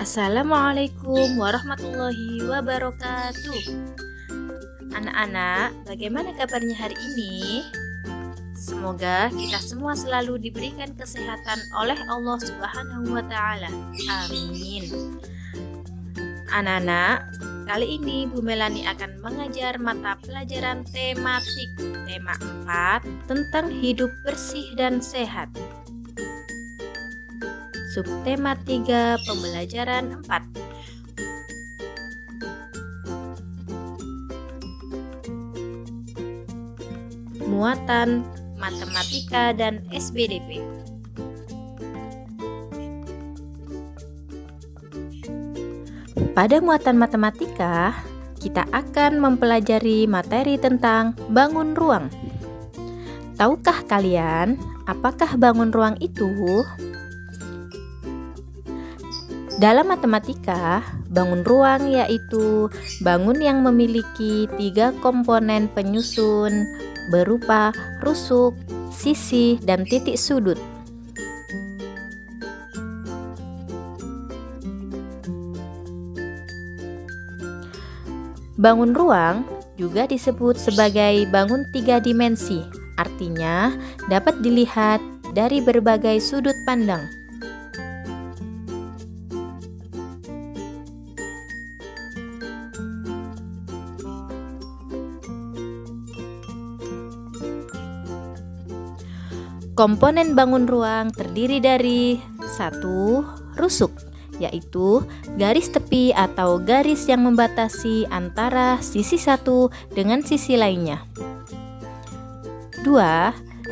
Assalamualaikum warahmatullahi wabarakatuh. Anak-anak, bagaimana kabarnya hari ini? Semoga kita semua selalu diberikan kesehatan oleh Allah Subhanahu wa Ta'ala. Amin. Anak-anak, kali ini Bu Melani akan mengajar mata pelajaran tematik tema 4 tentang hidup bersih dan sehat. Subtema 3 pembelajaran 4. Muatan matematika dan SBDP. Pada muatan matematika, kita akan mempelajari materi tentang bangun ruang. Tahukah kalian apakah bangun ruang itu? Dalam matematika, bangun ruang yaitu bangun yang memiliki 3 komponen penyusun berupa rusuk, sisi, dan titik sudut. Bangun ruang juga disebut sebagai bangun 3 dimensi, artinya dapat dilihat dari berbagai sudut pandang. Komponen bangun ruang terdiri dari 1. Rusuk, yaitu garis tepi atau garis yang membatasi antara sisi satu dengan sisi lainnya. 2.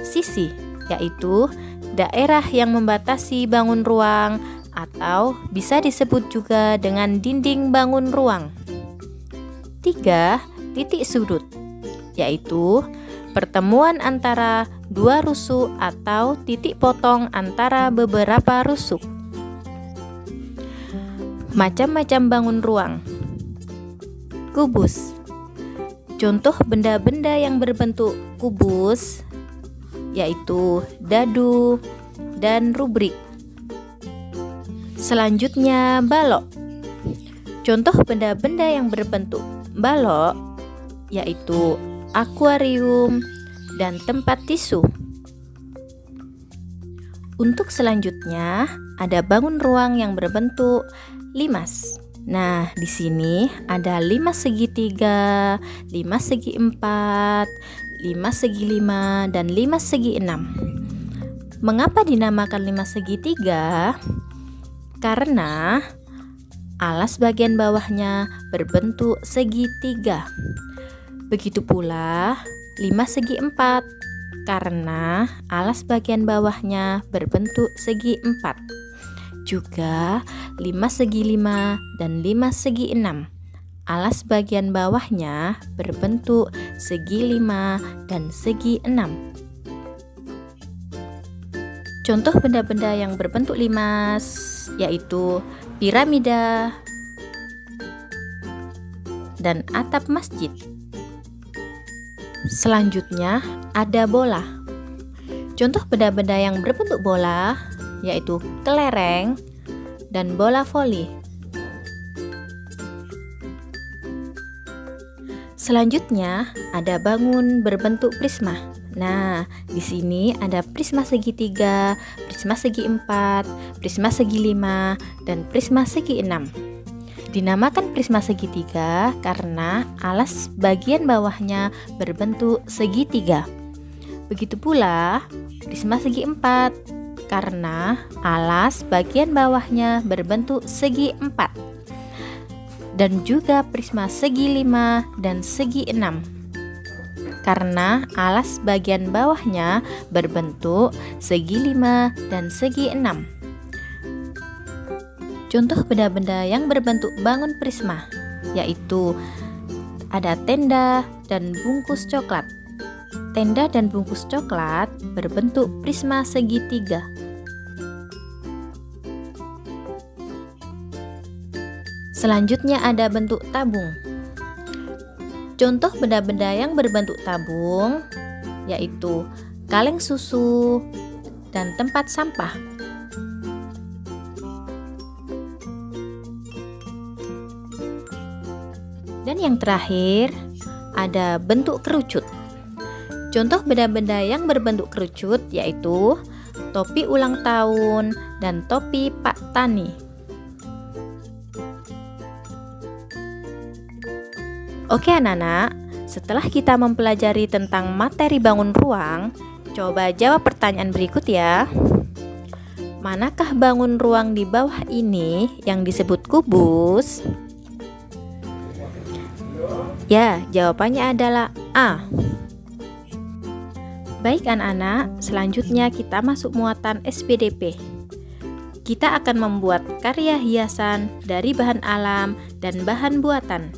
Sisi, yaitu daerah yang membatasi bangun ruang atau bisa disebut juga dengan dinding bangun ruang. 3. Titik sudut, yaitu pertemuan antara 2 rusuk atau titik potong antara beberapa rusuk. Macam-macam bangun ruang. Kubus. Contoh benda-benda yang berbentuk kubus yaitu dadu dan rubrik. Selanjutnya balok. Contoh benda-benda yang berbentuk balok yaitu akuarium dan tempat tisu. Untuk selanjutnya ada bangun ruang yang berbentuk limas. Nah, di sini ada limas segitiga, limas segi 4, limas segi 5, dan limas segi 6. Mengapa dinamakan limas segitiga? Karena alas bagian bawahnya berbentuk segitiga. Begitu pula limas segi 4 karena alas bagian bawahnya berbentuk segi 4. Juga limas segi 5 dan limas segi 6. Alas bagian bawahnya berbentuk segi 5 dan segi 6. Contoh benda-benda yang berbentuk limas yaitu piramida dan atap masjid. Selanjutnya ada bola. Contoh benda-benda yang berbentuk bola yaitu kelereng dan bola voli. Selanjutnya ada bangun berbentuk prisma. Nah, di sini ada prisma segitiga, prisma segi 4, prisma segi 5, dan prisma segi 6. Dinamakan prisma segitiga karena alas bagian bawahnya berbentuk segitiga. Begitu pula prisma segi 4 karena alas bagian bawahnya berbentuk segi 4. Dan juga prisma segi 5 dan segi 6 karena alas bagian bawahnya berbentuk segi 5 dan segi 6. Contoh benda-benda yang berbentuk bangun prisma yaitu ada tenda dan bungkus coklat. Tenda dan bungkus coklat berbentuk prisma segitiga. Selanjutnya ada bentuk tabung. Contoh benda-benda yang berbentuk tabung yaitu kaleng susu dan dan tempat sampah. Dan yang terakhir, ada bentuk kerucut. Contoh benda-benda yang berbentuk kerucut yaitu topi ulang tahun dan topi Pak Tani. Oke anak-anak, setelah kita mempelajari tentang materi bangun ruang, coba jawab pertanyaan berikut ya. Manakah bangun ruang di bawah ini yang disebut kubus? Ya, jawabannya adalah A. Baik anak-anak, selanjutnya kita masuk muatan SPDP. Kita akan membuat karya hiasan dari bahan alam dan bahan buatan.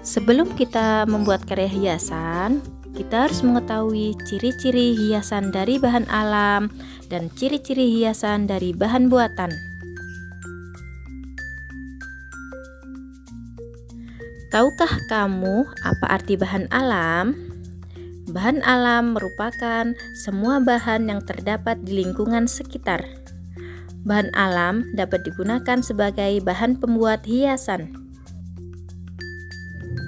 Sebelum kita membuat karya hiasan, kita harus mengetahui ciri-ciri hiasan dari bahan alam dan ciri-ciri hiasan dari bahan buatan. Tahukah kamu apa arti bahan alam? Bahan alam merupakan semua bahan yang terdapat di lingkungan sekitar. Bahan alam dapat digunakan sebagai bahan pembuat hiasan.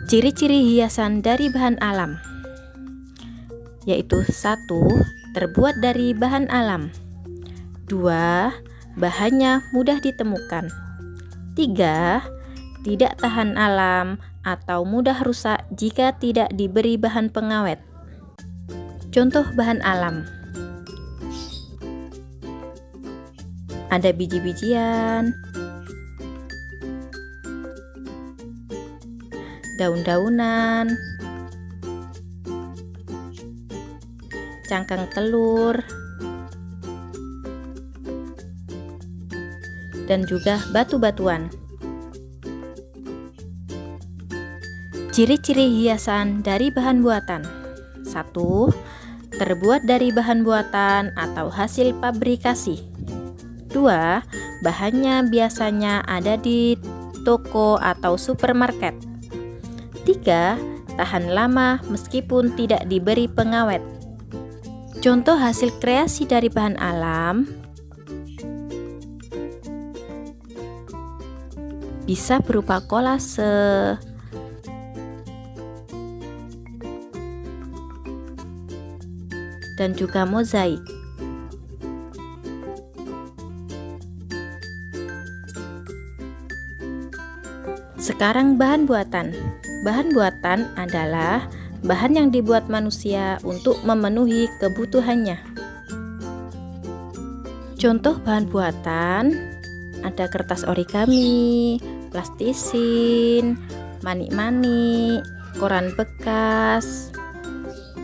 Ciri-ciri hiasan dari bahan alam yaitu 1. Terbuat dari bahan alam. 2. Bahannya mudah ditemukan. 3. Tidak tahan alam atau mudah rusak jika tidak diberi bahan pengawet. Contoh bahan alam: ada biji-bijian, daun-daunan, cangkang telur, dan juga batu-batuan. Ciri-ciri hiasan dari bahan buatan: 1. Terbuat dari bahan buatan atau hasil pabrikasi. 2. Bahannya biasanya ada di toko atau supermarket. 3. Tahan lama meskipun tidak diberi pengawet. Contoh hasil kreasi dari bahan alam bisa berupa kolase, dan juga mozaik. Sekarang bahan buatan. Bahan buatan adalah bahan yang dibuat manusia untuk memenuhi kebutuhannya. Contoh bahan buatan ada kertas origami, plastisin, manik-manik, koran bekas,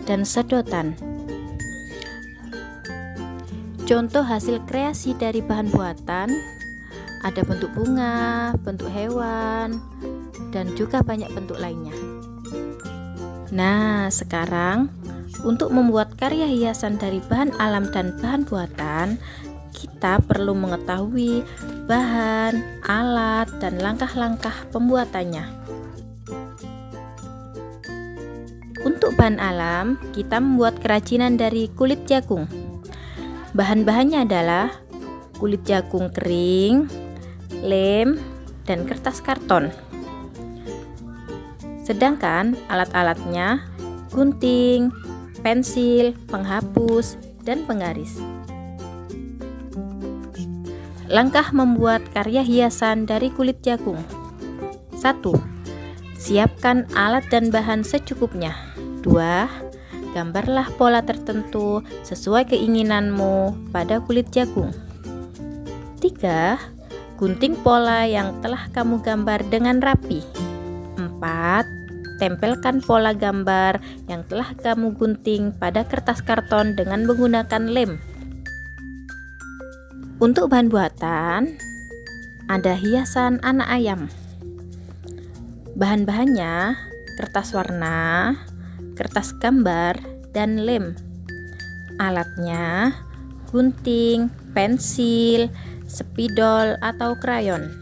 dan sedotan. Contoh hasil kreasi dari bahan buatan ada bentuk bunga, bentuk hewan, dan juga banyak bentuk lainnya. Nah, sekarang untuk membuat karya hiasan dari bahan alam dan bahan buatan, kita perlu mengetahui bahan, alat, dan langkah-langkah pembuatannya. Untuk bahan alam, kita membuat kerajinan dari kulit jagung. Bahan-bahannya adalah kulit jagung kering, lem, dan kertas karton. Sedangkan alat-alatnya gunting, pensil, penghapus, dan penggaris. Langkah membuat karya hiasan dari kulit jagung: 1. Siapkan alat dan bahan secukupnya. 2. Gambarlah pola tertentu sesuai keinginanmu pada kulit jagung. 3. Gunting pola yang telah kamu gambar dengan rapi. 4. Tempelkan pola gambar yang telah kamu gunting pada kertas karton dengan menggunakan lem. Untuk bahan buatan, ada hiasan anak ayam. Bahan-bahannya kertas warna, kertas gambar, dan lem. Alatnya gunting, pensil, spidol atau krayon.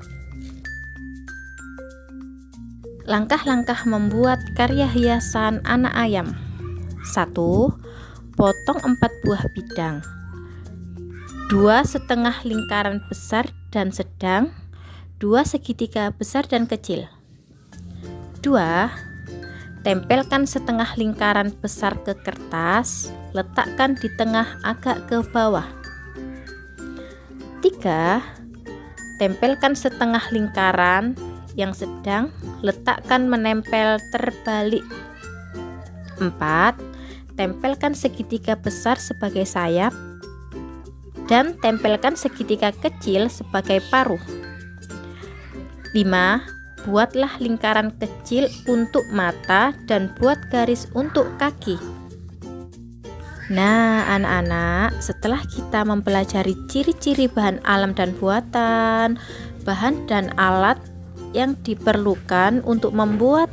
Langkah-langkah membuat karya hiasan anak ayam: 1. Potong 4 buah bidang. 2 setengah lingkaran besar dan sedang, 2 segitiga besar dan kecil. 2. Tempelkan setengah lingkaran besar ke kertas, letakkan di tengah agak ke bawah. 3. Tempelkan setengah lingkaran yang sedang, letakkan menempel terbalik. 4. Tempelkan segitiga besar sebagai sayap dan tempelkan segitiga kecil sebagai paruh. 5. Buatlah lingkaran kecil untuk mata dan buat garis untuk kaki. Nah, anak-anak, setelah kita mempelajari ciri-ciri bahan alam dan buatan, bahan dan alat yang diperlukan untuk membuat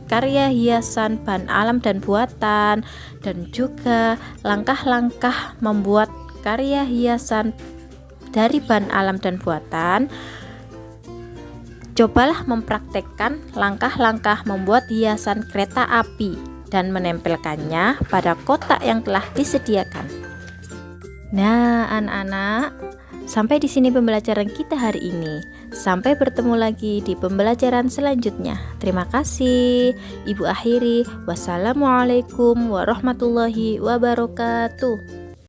karya hiasan bahan alam dan buatan, dan juga langkah-langkah membuat karya hiasan dari bahan alam dan buatan, cobalah mempraktekkan langkah-langkah membuat hiasan kereta api dan menempelkannya pada kotak yang telah disediakan. Nah, anak-anak, sampai di sini pembelajaran kita hari ini. Sampai bertemu lagi di pembelajaran selanjutnya. Terima kasih. Ibu akhiri. Wassalamualaikum warahmatullahi wabarakatuh.